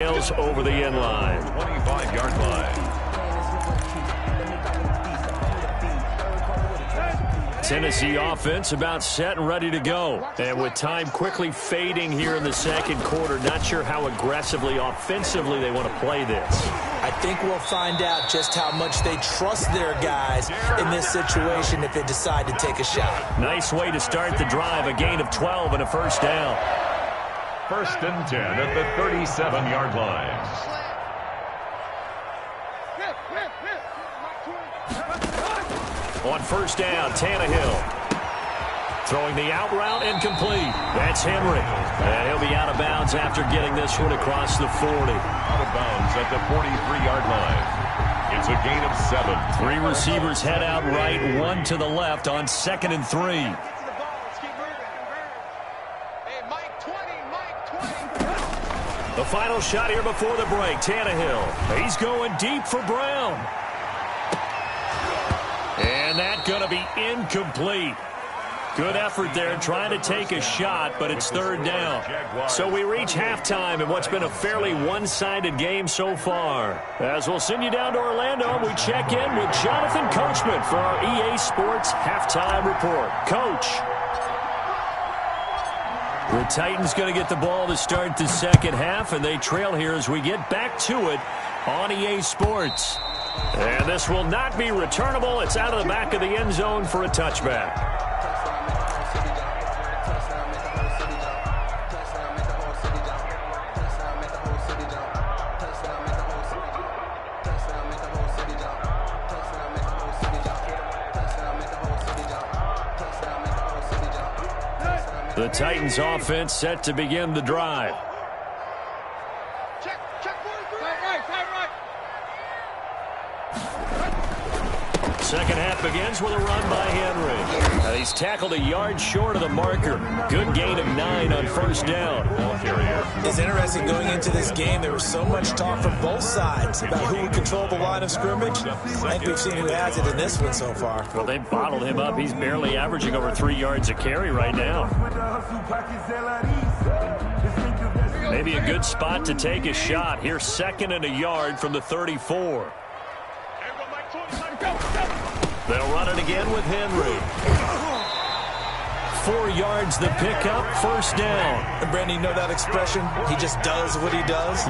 Over the end line. 25-yard line. Tennessee offense about set and ready to go. And with time quickly fading here in the second quarter, not sure how aggressively, offensively they want to play this. I think we'll find out just how much they trust their guys in this situation if they decide to take a shot. Nice way to start the drive. A gain of 12 and a first down. 1st and 10 at the 37-yard line. On first down, Tannehill. Throwing the out route, incomplete. That's Henry. And he'll be out of bounds after getting this one across the 40. Out of bounds at the 43-yard line. It's a gain of 7. 3 receivers head out right, 1 to the left on 2nd and 3. The final shot here before the break. Tannehill. He's going deep for Brown. And that's going to be incomplete. Good effort there trying to take a shot, but it's 3rd down. So we reach halftime in what's been a fairly one-sided game so far. As we'll send you down to Orlando, we check in with Jonathan Coachman for our EA Sports Halftime Report. Coach. The Titans going to get the ball to start the second half, and they trail here as we get back to it on EA Sports. And this will not be returnable. It's out of the back of the end zone for a touchback. The Titans offense set to begin the drive. Second half begins with a run by Henry. And he's tackled a yard short of the marker. Good gain of 9 on first down. It's interesting going into this game. There was so much talk from both sides about who would control the line of scrimmage. I think we've seen who has it in this one so far. Well, they bottled him up. He's barely averaging over 3 yards a carry right now. Maybe a good spot to take a shot. Here's 2nd and a yard from the 34. They'll run it again with Henry. 4 yards the pickup, first down. And Brandon, you know that expression? He just does what he does.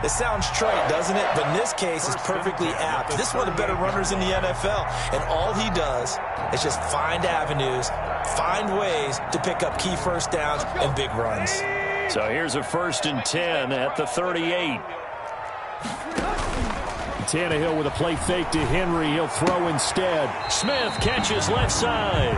It sounds trite, doesn't it? But in this case, it's perfectly apt. This is one of the better runners in the NFL. And all he does is just find avenues, find ways to pick up key first downs and big runs. So here's a 1st and 10 at the 38. Tannehill with a play fake to Henry. He'll throw instead. Smith catches left side.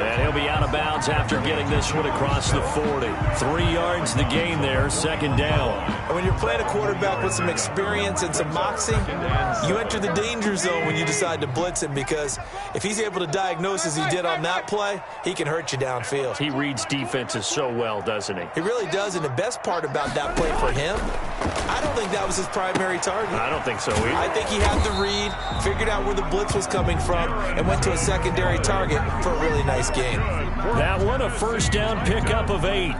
And he'll be out of bounds after getting this one across the 40. 3 yards the gain there, 2nd down. And when you're playing a quarterback with some experience and some moxie, you enter the danger zone when you decide to blitz him, because if he's able to diagnose as he did on that play, he can hurt you downfield. He reads defenses so well, doesn't he? He really does, and the best part about that play for him, I don't think that was his primary target. I don't think so either. I think he had the read, figured out where the blitz was coming from, and went to a secondary target for a really nice game. That one, a first down pickup of 8.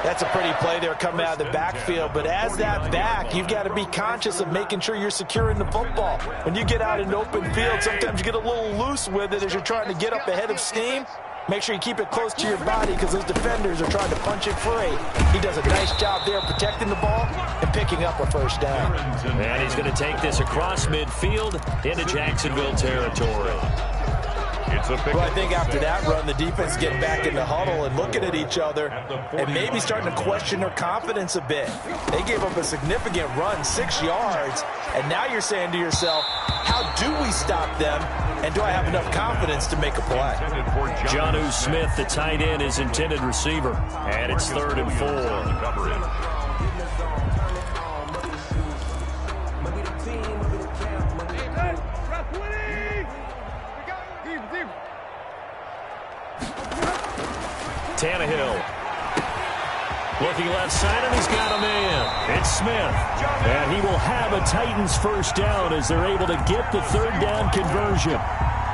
That's a pretty play there coming out of the backfield, but as that back, you've got to be conscious of making sure you're securing the football. When you get out in open field, sometimes you get a little loose with it as you're trying to get up ahead of steam. Make sure you keep it close to your body because those defenders are trying to punch it free. He does a nice job there protecting the ball and picking up a first down. And he's going to take this across midfield into Jacksonville territory. Well, I think after that run, the defense getting back in the huddle and looking at each other and maybe starting to question their confidence a bit. They gave up a significant run, 6 yards, and now you're saying to yourself, how do we stop them, and do I have enough confidence to make a play? Jonnu Smith, the tight end, is intended receiver, and it's 3rd and 4. Tannehill looking left side, and he's got a man. It's Smith. And he will have a Titans first down as they're able to get the 3rd down conversion.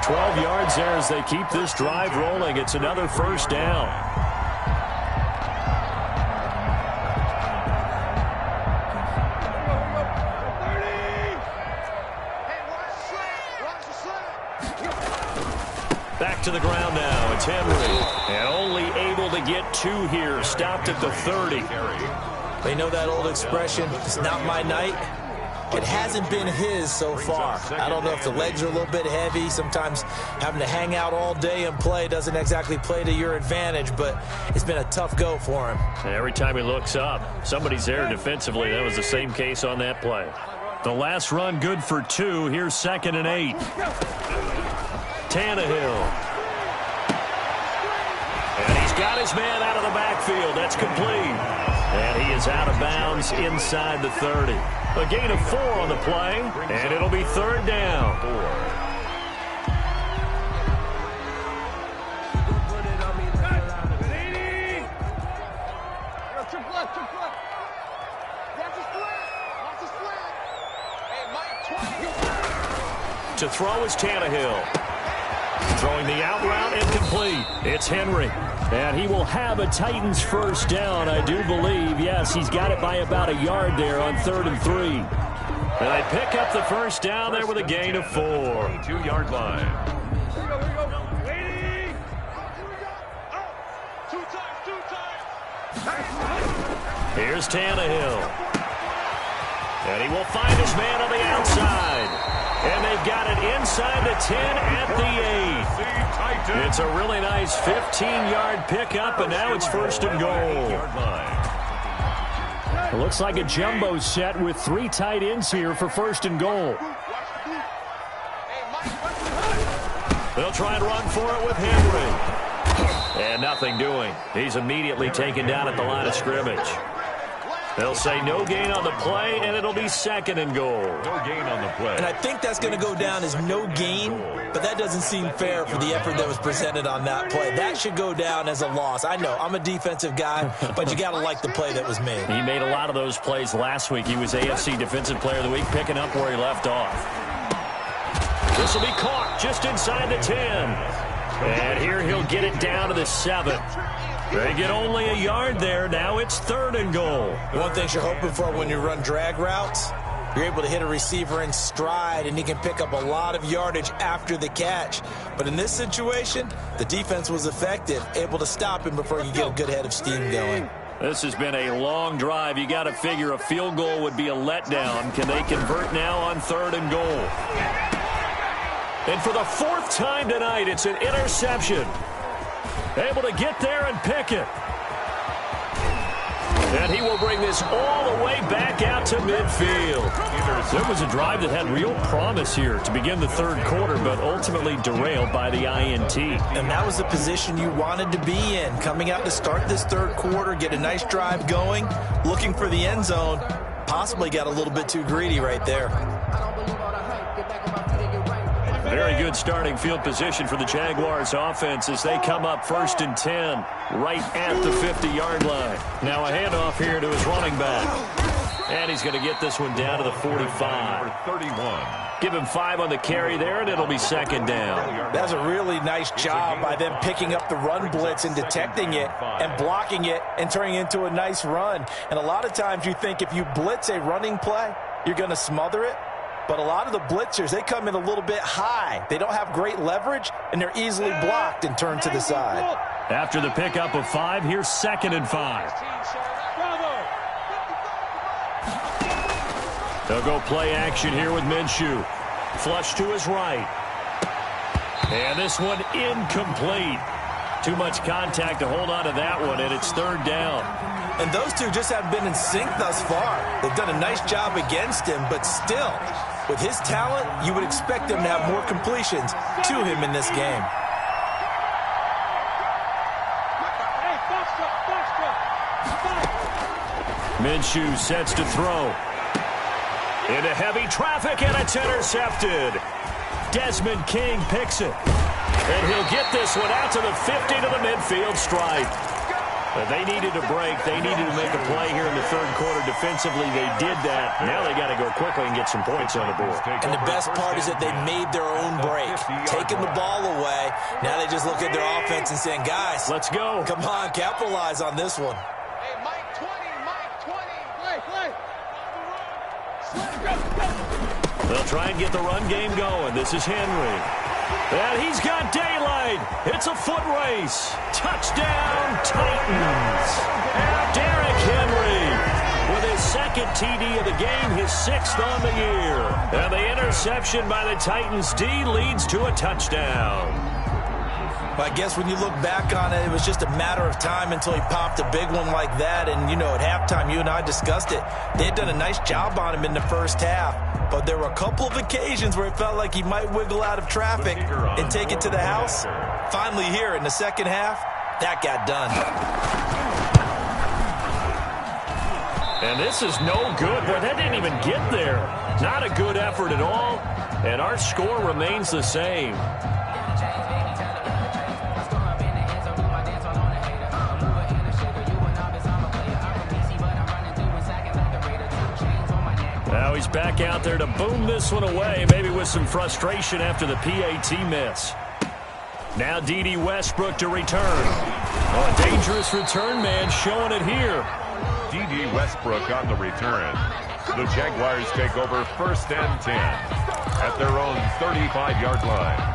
12 yards there as they keep this drive rolling. It's another first down. to the ground now. It's Henry. And only able to get 2 here. Stopped at the 30. They know that old expression, it's not my night. It hasn't been his so far. I don't know if the legs are a little bit heavy. Sometimes having to hang out all day and play doesn't exactly play to your advantage, but it's been a tough go for him. And every time he looks up, somebody's there defensively. That was the same case on that play. The last run good for 2. Here's 2nd and 8. Tannehill. And he's got his man out of the backfield. That's complete. And he is out of bounds inside the 30. A gain of 4 on the play, and it'll be 3rd down. To throw is Tannehill. Throwing the out route incomplete. It's Henry. And he will have a Titans first down, I do believe. Yes, he's got it by about a yard there on 3rd and 3. And they pick up the first down there with a gain of 4. 2-yard line. Here's Tannehill. And he will find his man on the outside. And they've got it inside the 10 at the 8. It's a really nice 15-yard pickup, and now it's 1st and goal. It looks like a jumbo set with 3 tight ends here for 1st and goal. They'll try and run for it with Henry. And nothing doing. He's immediately taken down at the line of scrimmage. They'll say no gain on the play, and it'll be 2nd and goal. No gain on the play. And I think that's going to go down as no gain, but that doesn't seem fair for the effort that was presented on that play. That should go down as a loss. I know, I'm a defensive guy, but you got to like the play that was made. He made a lot of those plays last week. He was AFC Defensive Player of the Week, picking up where he left off. This will be caught just inside the 10. And here he'll get it down to the 7. They get only a yard there. Now it's 3rd and goal. One thing you're hoping for when you run drag routes, you're able to hit a receiver in stride, and he can pick up a lot of yardage after the catch. But in this situation, the defense was effective, able to stop him before you get a good head of steam going. This has been a long drive. You got to figure a field goal would be a letdown. Can they convert now on 3rd and goal? And for the 4th time tonight, it's an interception. Able to get there and pick it. And he will bring this all the way back out to midfield. There was a drive that had real promise here to begin the 3rd quarter, but ultimately derailed by the INT. And that was the position you wanted to be in. Coming out to start this 3rd quarter, get a nice drive going, looking for the end zone. Possibly got a little bit too greedy right there. Very good starting field position for the Jaguars offense as they come up 1st and 10 right at the 50-yard line. Now a handoff here to his running back. And he's going to get this one down to the 45. 31. Give him 5 on the carry there, and it'll be 2nd down. That's a really nice job by them picking up the run blitz and detecting it and blocking it and turning it into a nice run. And a lot of times you think if you blitz a running play, you're going to smother it. But a lot of the blitzers, they come in a little bit high. They don't have great leverage, and they're easily blocked and turned to the side. After the pickup of 5, here's 2nd and 5. They'll go play action here with Minshew. Flush to his right. And this one incomplete. Too much contact to hold on to that one, and it's 3rd down. And those two just haven't been in sync thus far. They've done a nice job against him, but still, with his talent, you would expect them to have more completions to him in this game. Minshew sets to throw. Into heavy traffic, and it's intercepted. Desmond King picks it. And he'll get this one out to the 50 to the midfield stripe. They needed a break. They needed to make a play here in the 3rd quarter defensively. They did that. Now they got to go quickly and get some points on the board. And the best part is that they made their own break, taking the ball away. Now they just look at their offense and saying, guys, let's go. Come on, capitalize on this one. Hey, Mike 20, play. They'll try and get the run game going. This is Henry. And he's got daylight. It's a foot race. Touchdown, Titans. And Derrick Henry with his second TD of the game, his 6th on the year. And the interception by the Titans D leads to a touchdown. I guess when you look back on it, it was just a matter of time until he popped a big one like that. And, you know, at halftime, you and I discussed it. They had done a nice job on him in the first half. But there were a couple of occasions where it felt like he might wiggle out of traffic and take it to the house. Finally here in the second half, that got done. And this is no good. Boy, that didn't even get there. Not a good effort at all. And our score remains the same. Now he's back out there to boom this one away, maybe with some frustration after the PAT miss. Now D.D. Westbrook to return. Oh, a dangerous return man showing it here. D.D. Westbrook on the return. The Jaguars take over 1st and 10 at their own 35-yard line.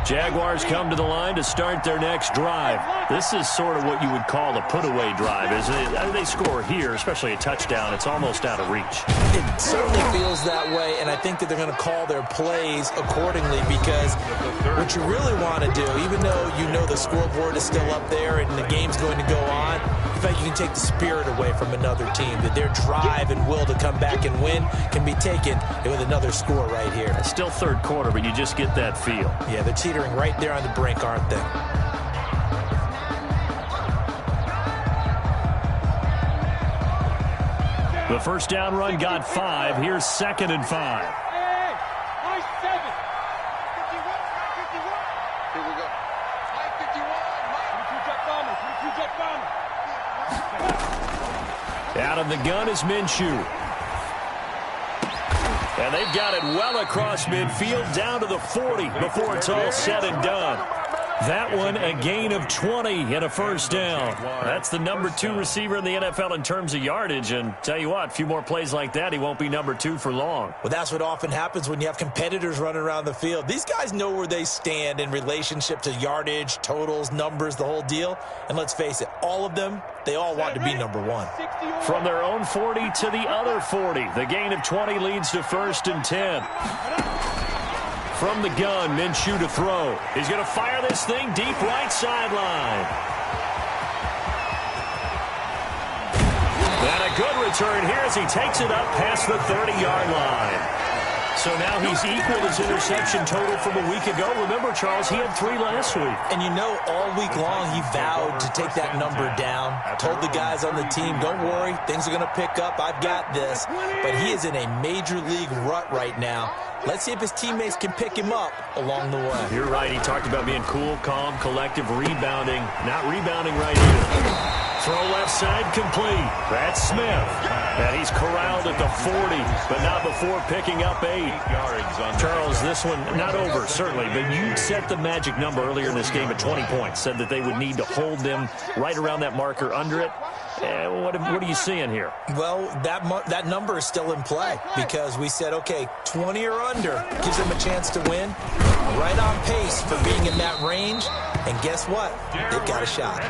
Jaguars come to the line to start their next drive. This is sort of what you would call a put-away drive. As they score here, especially a touchdown, it's almost out of reach. It certainly feels that way, and I think that they're going to call their plays accordingly because what you really want to do, even though you know the scoreboard is still up there and the game's going to go on, in fact, you can take the spirit away from another team, that their drive and will to come back and win can be taken with another score right here. It's still third quarter, but you just get that feel. Yeah, they're teetering right there on the brink, aren't they? The first down run got 5. Here's 2nd and 5. Out of the gun is Minshew. And they've got it well across midfield down to the 40 before it's all said and done. That one a gain of 20 and a first down. That's the number 2 receiver in the NFL in terms of yardage. And tell you what, a few more plays like that, he won't be number 2 for long. Well, that's what often happens when you have competitors running around the field. These guys know where they stand in relationship to yardage, totals, numbers, the whole deal. And let's face it, all of them, they all want to be number 1. From their own 40 to the other 40. The gain of 20 leads to 1st and 10. From the gun, Minshew to throw. He's going to fire this thing deep right sideline. And a good return here as he takes it up past the 30-yard line. So now he's equaled his interception total from a week ago. Remember, Charles, he had 3 last week. And you know, all week long he vowed to take that number down. Told the guys on the team, don't worry, things are going to pick up. I've got this. But he is in a major league rut right now. Let's see if his teammates can pick him up along the way. You're right. He talked about being cool, calm, collective, rebounding. Not rebounding right here. Throw left side complete. That's Smith. And he's corralled at the 40, but not before picking up 8. Charles, this one not over, certainly, but you set the magic number earlier in this game at 20 points. Said that they would need to hold them right around that marker under it. What are you seeing here? Well, that number is still in play because we said, okay, 20 or under gives them a chance to win. Right on pace for being in that range. And guess what? They've got a shot.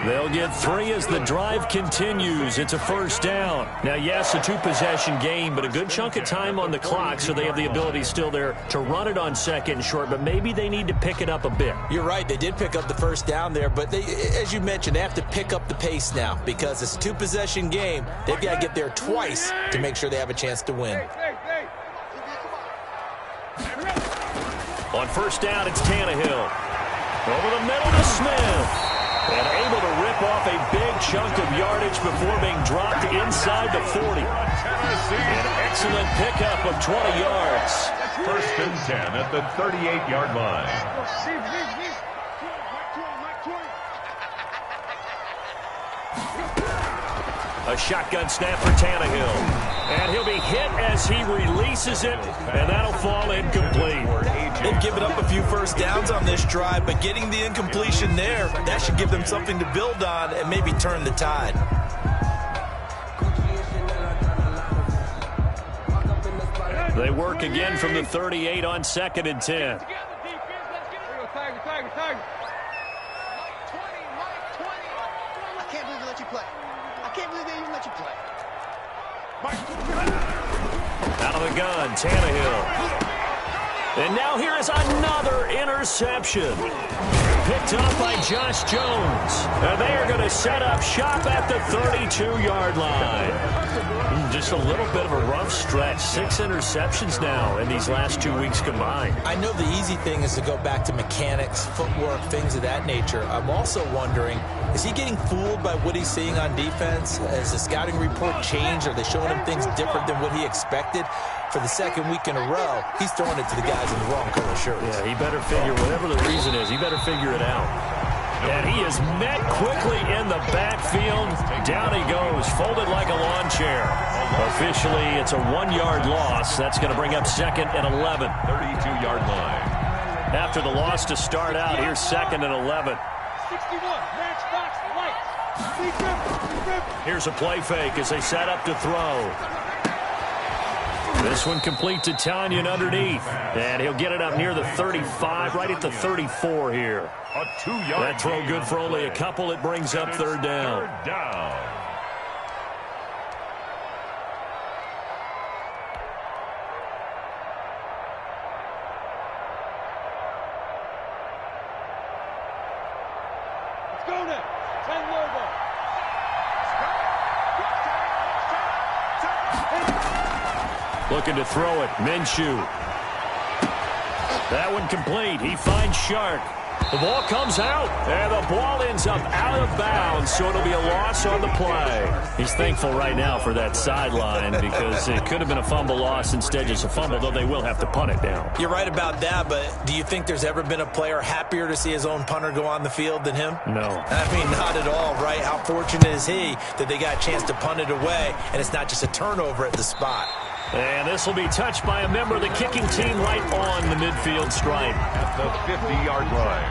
They'll get 3 as the drive continues. It's a first down. Now, yes, a 2-possession game, but a good chunk of time on the clock, so they have the ability still there to run it on 2nd and short, but maybe they need to pick it up a bit. You're right. They did pick up the first down there, but they, as you mentioned, they have to pick up the pace now because it's a 2-possession game. They've got to get there twice to make sure they have a chance to win. On first down, it's Tannehill. Over the middle to Smith. And able to rip off a big chunk of yardage before being dropped inside the 40. An excellent pickup of 20 yards. 1st and 10 at the 38-yard line. A shotgun snap for Tannehill. And he'll be hit as he releases it, and that'll fall incomplete. They've given up a few first downs on this drive, but getting the incompletion there, that should give them something to build on and maybe turn the tide. They work again from the 38 on 2nd and 10. Out of the gun, Tannehill. And now here is another interception. Picked up by Josh Jones. And they are going to set up shop at the 32-yard line. Just a little bit of a rough stretch. 6 interceptions now in these last 2 weeks combined. I know the easy thing is to go back to mechanics, footwork, things of that nature. I'm also wondering, is he getting fooled by what he's seeing on defense? Has the scouting report changed? Are they showing him things different than what he expected? For the second week in a row, he's throwing it to the guys in the wrong color shirts. Yeah, he better figure, whatever the reason is, he better figure it out. And he is met quickly in the backfield. Down he goes, folded like a lawn chair. Officially, it's a 1-yard loss. That's going to bring up 2nd and 11. 32-yard line. After the loss to start out, here's 2nd and 11. 61, match box, lights. Here's a play fake as they set up to throw. This one complete to Tanyan underneath. And he'll get it up near the 35, right at the 34 here. A 2-yard. That throw good for only a couple. It brings up 3rd down. 3rd down. Let's go now. 10 logo. Looking to throw it. Minshew. That one complete. He finds Shark. The ball comes out, and the ball ends up out of bounds, so it'll be a loss on the play. He's thankful right now for that sideline because it could have been a fumble loss, instead just a fumble, though they will have to punt it down. You're right about that, but do you think there's ever been a player happier to see his own punter go on the field than him? No. I mean, not at all, right? How fortunate is he that they got a chance to punt it away, and it's not just a turnover at the spot. And this will be touched by a member of the kicking team right on the midfield stripe. At the 50-yard line.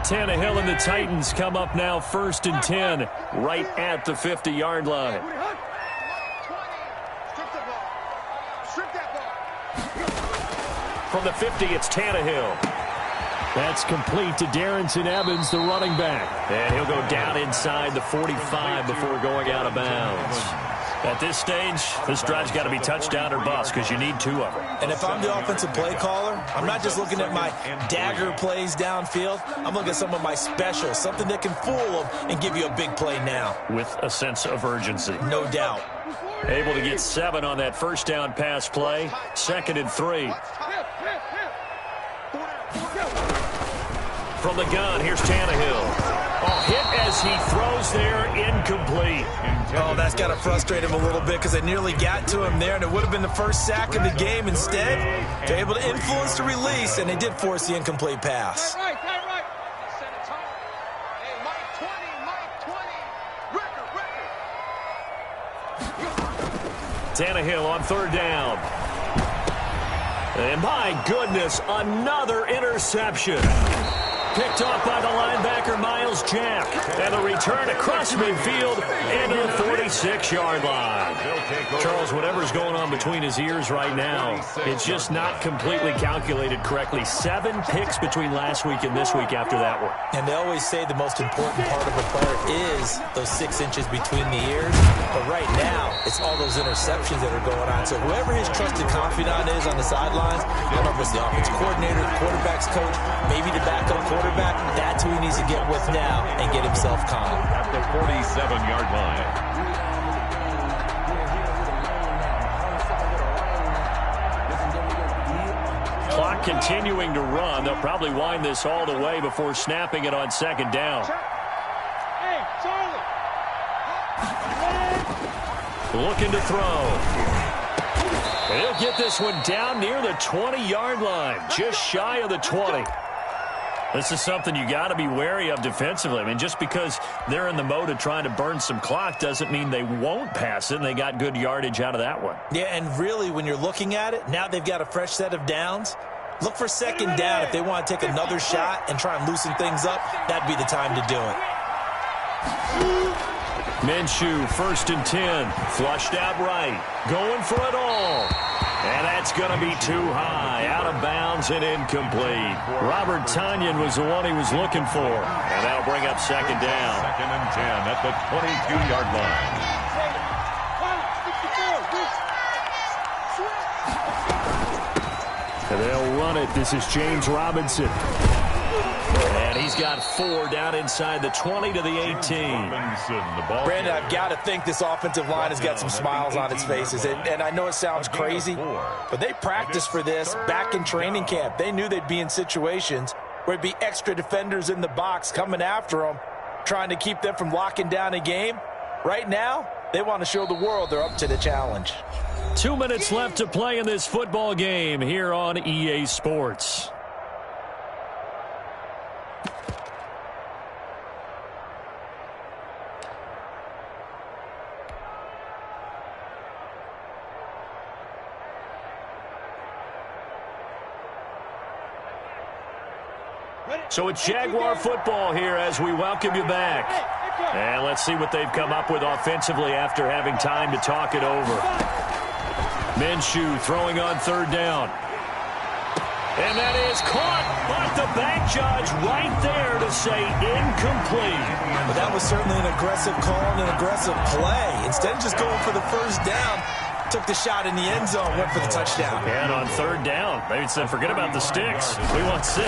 Tannehill and the Titans come up now 1st and 10, right at the 50-yard line. From the 50, it's Tannehill. That's complete to Darrynton Evans, the running back. And he'll go down inside the 45 before going out of bounds. At this stage, this drive's got to be touchdown or bust because you need 2 of them. And if I'm the offensive play caller, I'm not just looking at my dagger plays downfield. I'm looking at some of my specials, something that can fool them and give you a big play now. With a sense of urgency. No doubt. Able to get 7 on that first down pass play. 2nd and 3. From the gun, here's Tannehill. Oh, hit as he throws there, incomplete. Oh, that's got to frustrate him a little bit because they nearly got to him there, and it would have been the first sack of the game. Instead, they're able to influence the release, and they did force the incomplete pass. Right. Set a tone. Hey, Mike 20. Tannehill on 3rd down. And my goodness, another interception. Picked off by the linebacker, Miles Jack. And the return across midfield into the 46-yard line. Charles, whatever's going on between his ears right now, it's just not completely calculated correctly. 7 picks between last week and this week after that one. And they always say the most important part of a player is those 6 inches between the ears. But right now, it's all those interceptions that are going on. So whoever his trusted confidant is on the sidelines, I don't know if it's the offensive coordinator, the quarterback's coach, maybe the backup quarterback, that's who he needs to get with now and get himself calm. At the 47-yard line. Clock continuing to run. They'll probably wind this all the way before snapping it on 2nd down. Hey, Charlie. Looking to throw. He'll get this one down near the 20-yard line, just shy of the 20. This is something you got to be wary of defensively. I mean, just because they're in the mode of trying to burn some clock doesn't mean they won't pass it, and they got good yardage out of that one. Yeah, and really, when you're looking at it, now they've got a fresh set of downs. Look for second down if they want to take another shot and try and loosen things up. That'd be the time to do it. Minshew, 1st and 10, flushed out right, going for it all. And that's going to be too high, out of bounds and incomplete. Robert Tonyan was the one he was looking for. And that'll bring up second down. 2nd and 10 at the 22-yard line. And they'll run it. This is James Robinson. And he's got 4 down inside the 20 to the 18. Brandon, I've got to think this offensive line has got some smiles on its faces. And I know it sounds crazy, but they practiced for this back in training camp. They knew they'd be in situations where there'd be extra defenders in the box coming after them, trying to keep them from locking down a game. Right now, they want to show the world they're up to the challenge. 2 minutes left to play in this football game here on EA Sports. So it's Jaguar football here as we welcome you back. And let's see what they've come up with offensively after having time to talk it over. Minshew throwing on 3rd down. And that is caught, but the back judge right there to say incomplete. But that was certainly an aggressive call and an aggressive play. Instead of just going for the 1st down, took the shot in the end zone, went for the touchdown. And on 3rd down, they said, forget about the sticks. We want 6.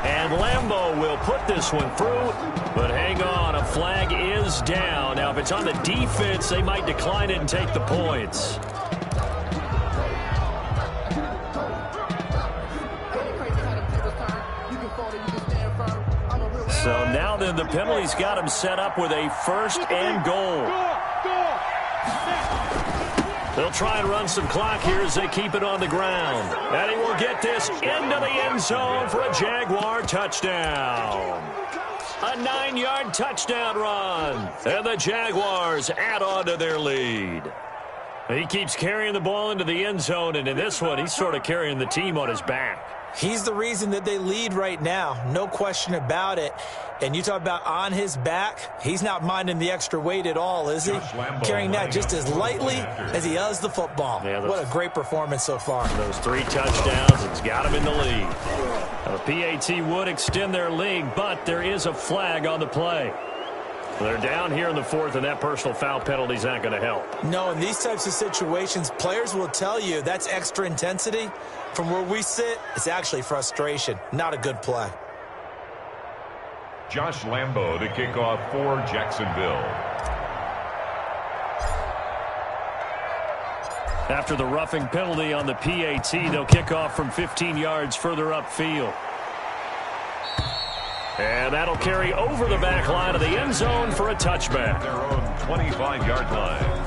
And Lambo will put this one through, but hang on, a flag is down. Now, if it's on the defense, they might decline it and take the points. So now then, the penalty's got him set up with a 1st and goal. They'll try and run some clock here as they keep it on the ground. And he will get this into the end zone for a Jaguar touchdown. A 9-yard touchdown run. And the Jaguars add on to their lead. He keeps carrying the ball into the end zone, and in this one, he's sort of carrying the team on his back. He's the reason that they lead right now, no question about it. And you talk about on his back, he's not minding the extra weight at all, is he? Carrying that just as lightly as he does the football. Yeah, what a great performance so far. Those 3 touchdowns, it's got him in the lead. The PAT would extend their lead, but there is a flag on the play. They're down here in the 4th, and that personal foul penalty is not going to help. No, in these types of situations, players will tell you that's extra intensity. From where we sit, it's actually frustration. Not a good play. Josh Lambo to kick off for Jacksonville. After the roughing penalty on the PAT, they'll kick off from 15 yards further upfield. And that'll carry over the back line of the end zone for a touchback. Their own 25-yard line.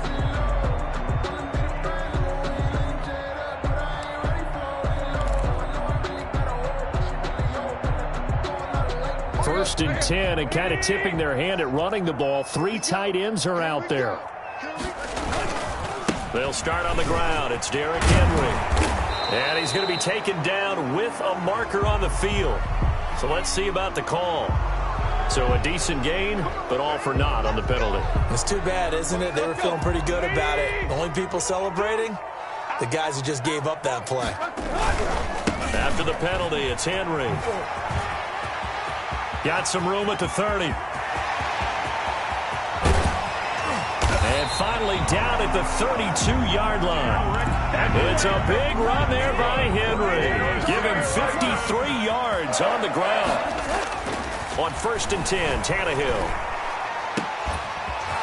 1st and 10, and kind of tipping their hand at running the ball. 3 tight ends are out there. They'll start on the ground. It's Derrick Henry. And he's going to be taken down with a marker on the field. So let's see about the call. So a decent gain, but all for naught on the penalty. It's too bad, isn't it? They were feeling pretty good about it. The only people celebrating, the guys who just gave up that play. After the penalty, it's Henry. Got some room at the 30. And finally down at the 32-yard line. It's a big run there by Henry. Give him 53 yards on the ground. On 1st and 10, Tannehill.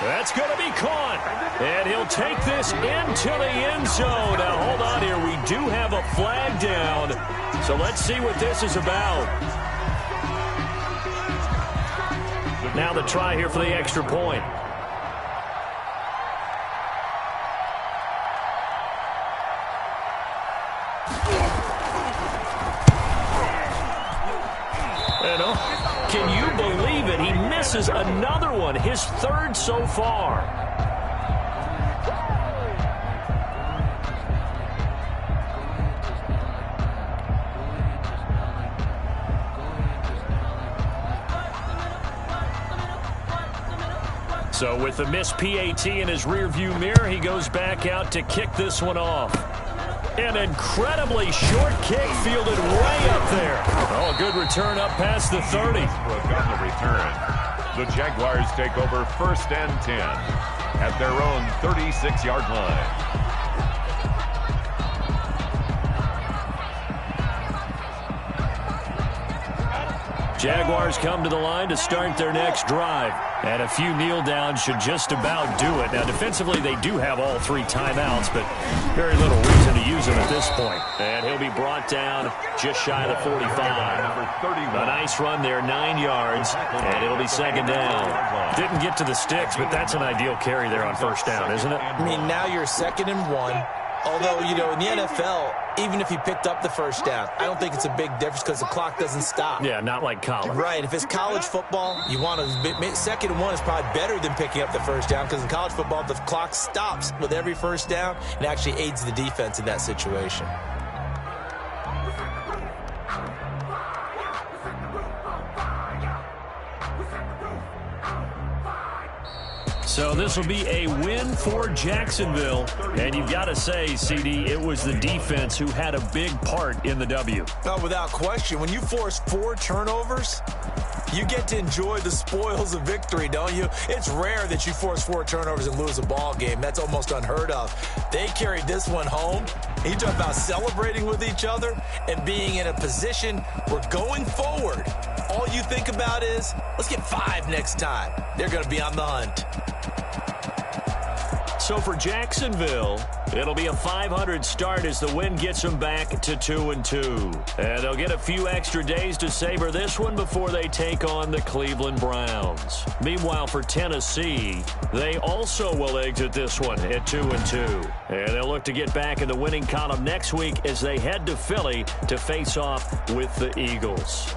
That's going to be caught. And he'll take this into the end zone. Now, hold on here. We do have a flag down. So let's see what this is about. Now the try here for the extra point. And can you believe it? He misses another one, his third so far. So with the missed PAT in his rearview mirror, he goes back out to kick this one off. An incredibly short kick fielded way up there. Oh, good return up past the 30. Westbrook on the return. The Jaguars take over 1st and 10 at their own 36-yard line. Jaguars come to the line to start their next drive. And a few kneel downs should just about do it. Now, defensively, they do have all 3 timeouts, but very little reason to use them at this point. And he'll be brought down just shy of the 45. A nice run there, 9 yards, and it'll be 2nd down. Didn't get to the sticks, but that's an ideal carry there on 1st down, isn't it? I mean, now you're 2nd and 1. Although, you know, in the NFL, even if he picked up the 1st down, I don't think it's a big difference because the clock doesn't stop. Yeah, not like college. Right. If it's college football, you want to 2nd and 1 is probably better than picking up the 1st down because in college football, the clock stops with every 1st down and actually aids the defense in that situation. So this will be a win for Jacksonville. And you've got to say, CD, it was the defense who had a big part in the W. No, without question. When you force 4 turnovers, you get to enjoy the spoils of victory, don't you? It's rare that you force 4 turnovers and lose a ball game. That's almost unheard of. They carried this one home. You talk about celebrating with each other and being in a position where going forward, all you think about is, let's get 5 next time. They're going to be on the hunt. So for Jacksonville, it'll be a .500 start as the win gets them back to 2-2. And they'll get a few extra days to savor this one before they take on the Cleveland Browns. Meanwhile, for Tennessee, they also will exit this one at 2-2. And they'll look to get back in the winning column next week as they head to Philly to face off with the Eagles.